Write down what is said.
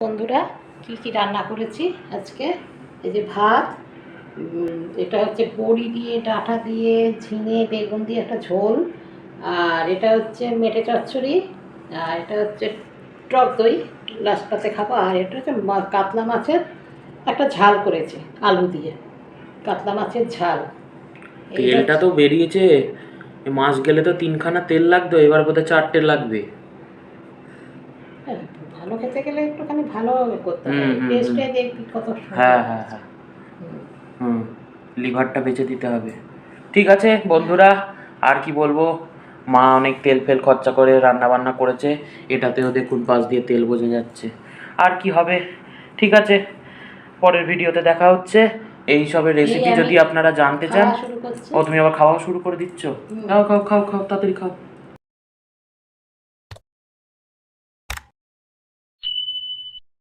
বন্ধুরা কি রান্না করেছি আজকে, এই যে ভাত, এটা হচ্ছে বড়ি দিয়ে ডাঁটা দিয়ে ঝিঙে বেগুন দিয়ে একটা ঝোল, আর এটা হচ্ছে মেটে চচ্চড়ি, আর এটা হচ্ছে টক দই লাস্টটাতে খাবো, আর এটা হচ্ছে কাতলা মাছের একটা ঝাল করেছে আলু দিয়ে, কাতলা মাছের ঝাল। তেলটা তো বেরিয়েছে, মাছ গেলে তো 3খানা তেল লাগতো, এবার বোধহয় 4টে লাগবে। হ্যাঁ, ভালো খেতে গেলে একটুখানি ভালো করতে হবে, টেস্টে দেখবি কত সুন্দর। হ্যাঁ হ্যাঁ হ্যাঁ, লিভারটা বেঁচে দিতে হবে। ঠিক আছে বন্ধুরা, আর কি বলবো, মা অনেক তেল ফেল খরচা করে রান্না বান্না করেছে, এটাতেও দেখুন পাশ দিয়ে তেল বোঝা যাচ্ছে। আর কি হবে, ঠিক আছে, পরের ভিডিওতে দেখা হচ্ছে। এই সবের রেসিপি যদি আপনারা জানতে চান। ও তুমি আবার খাওয়া শুরু করে দিচ্ছ? খাও খাও খাও খাও, তাড়াতাড়ি খাও।